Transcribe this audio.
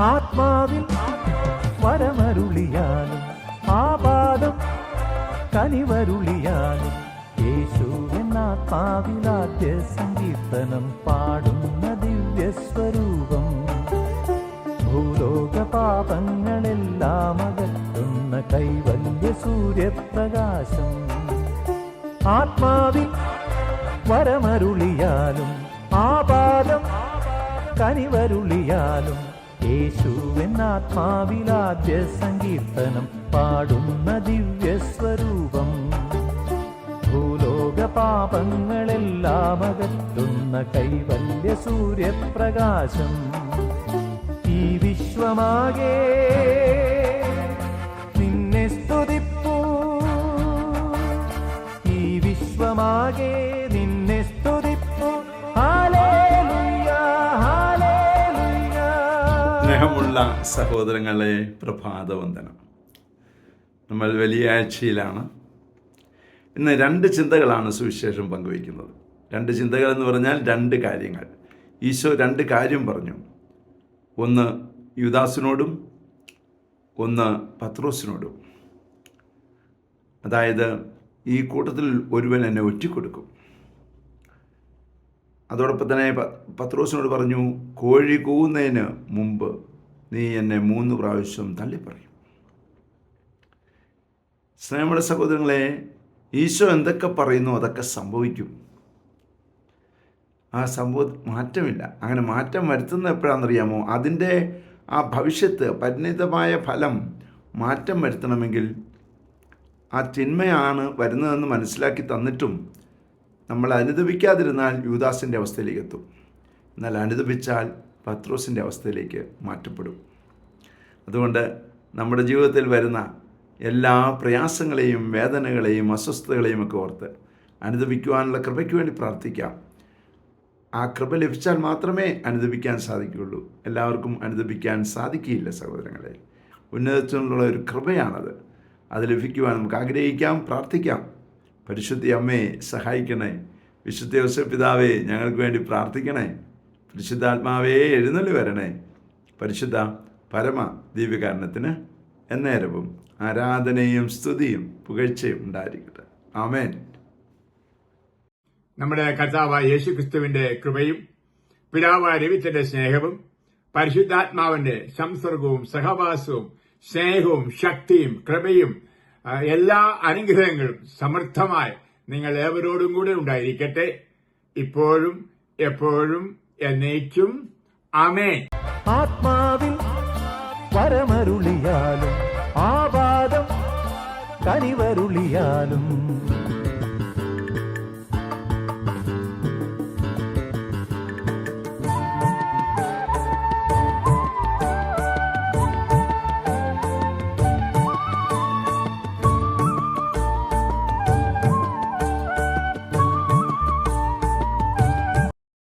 ആത്മാവിൽ വരമരുളിയാലും ആപാദം കനിവരുളിയാലും യേശുവെന്നാത്മാവിലാദ്യ സങ്കീർത്തനം പാടുന്ന ദിവ്യസ്വരൂപം ഭൂലോക പാപങ്ങളെല്ലാം അകറ്റുന്ന കൈവല്യ സൂര്യപ്രകാശം. ആത്മാവിൽ വരമരുളിയാലും ആപാദം കനിവരുളിയാലും യേശുവെന്നാത്മാവിലാദ്യ സങ്കീർത്തനം പാടുന്ന ദിവ്യസ്വരൂപം ഭൂലോക പാപങ്ങളെല്ലാം അകറ്റുന്ന കൈവല്യ സൂര്യപ്രകാശം. ഈ വിശ്വമാകെ നിന്നെ സ്തുതിപ്പൂ, ഈ വിശ്വമാകെ നിന്നെ സ്തുതിപ്പൂ. Hallelujah hallelujah. സ്നേഹമുള്ള സഹോദരങ്ങളെ, പ്രഭാതവന്ദനം. നമ്മൾ വലിയ ആഴ്ചയിലാണ്. ഇന്ന് 2 ചിന്തകളാണ് സുവിശേഷം പങ്കുവയ്ക്കുന്നത്. 2 ചിന്തകൾ എന്ന് പറഞ്ഞാൽ 2 കാര്യങ്ങൾ. ഈശോ 2 കാര്യം പറഞ്ഞു. ഒന്ന് യൂദാസിനോടും ഒന്ന് പത്രോസിനോടും. അതായത് ഈ കൂട്ടത്തിൽ ഒരുവൻ എന്നെ ഒറ്റിക്കൊടുക്കും. അതോടൊപ്പം തന്നെ പത്രോസിനോട് പറഞ്ഞു, കോഴി കൂവുന്നതിന് മുമ്പ് നീ എന്നെ 3 പ്രാവശ്യം തള്ളിപ്പറയും. സ്നേഹമുള്ള സഹോദരങ്ങളെ, ഈശോ എന്തൊക്കെ പറയുന്നു അതൊക്കെ സംഭവിക്കും. ആ സംഭവം മാറ്റമില്ല. അങ്ങനെ മാറ്റം വരുത്തുന്നത് എപ്പോഴാണെന്നറിയാമോ? അതിൻ്റെ ആ ഭവിഷ്യത്ത്, പരിണിതമായ ഫലം മാറ്റം വരുത്തണമെങ്കിൽ ആ തിന്മയാണ് വരുന്നതെന്ന് മനസ്സിലാക്കി തന്നിട്ടും നമ്മൾ അനുദപിക്കാതിരുന്നാൽ യൂദാസിൻ്റെ അവസ്ഥയിലേക്ക് എത്തും. എന്നാൽ അനുദപിച്ചാൽ പത്രോസിൻ്റെ അവസ്ഥയിലേക്ക് മാറ്റപ്പെടും. അതുകൊണ്ട് നമ്മുടെ ജീവിതത്തിൽ വരുന്ന എല്ലാ പ്രയാസങ്ങളെയും വേദനകളെയും അസ്വസ്ഥതകളെയും ഒക്കെ ഓർത്ത് അനുദപിക്കുവാനുള്ള കൃപയ്ക്ക് വേണ്ടി പ്രാർത്ഥിക്കാം. ആ കൃപ ലഭിച്ചാൽ മാത്രമേ അനുദപിക്കാൻ സാധിക്കുകയുള്ളൂ. എല്ലാവർക്കും അനുദപിക്കാൻ സാധിക്കുകയില്ല സഹോദരങ്ങളെ. ഉന്നതത്തിനുള്ള ഒരു കൃപയാണത്. അത് ലഭിക്കുവാൻ നമുക്ക് ആഗ്രഹിക്കാം, പ്രാർത്ഥിക്കാം. പരിശുദ്ധ അമ്മയെ സഹായിക്കണേ. വിശുദ്ധ യോസേപ്പ് പിതാവേ, ഞങ്ങൾക്ക് വേണ്ടി പ്രാർത്ഥിക്കണേ. പരിശുദ്ധാത്മാവേ, എഴുന്നള്ളി വരണേ. പരിശുദ്ധ പരമ ദിവ്യകാരണത്തിന് എന്നേരവും ആരാധനയും സ്തുതിയും പുകഴ്ചയും ഉണ്ടായിരിക്കട്ടെ. ആമേൻ. നമ്മുടെ കർത്താവായ യേശുക്രിസ്തുവിന്റെ കൃപയും പിതാവായ ദൈവത്തിന്റെ സ്നേഹവും പരിശുദ്ധാത്മാവിന്റെ സംസർഗവും സഹവാസവും സ്നേഹവും ശക്തിയും കൃപയും എല്ലാ അനുഗ്രഹങ്ങളും സമൃദ്ധമായി നിങ്ങൾ ഏവരോടും കൂടെ ഉണ്ടായിരിക്കട്ടെ, ഇപ്പോഴും എപ്പോഴും എന്നേക്കും. ആമേൻ. ആത്മാവിൽ വരമരുളിയാലും ആപാദം കനിവരുളിയാലും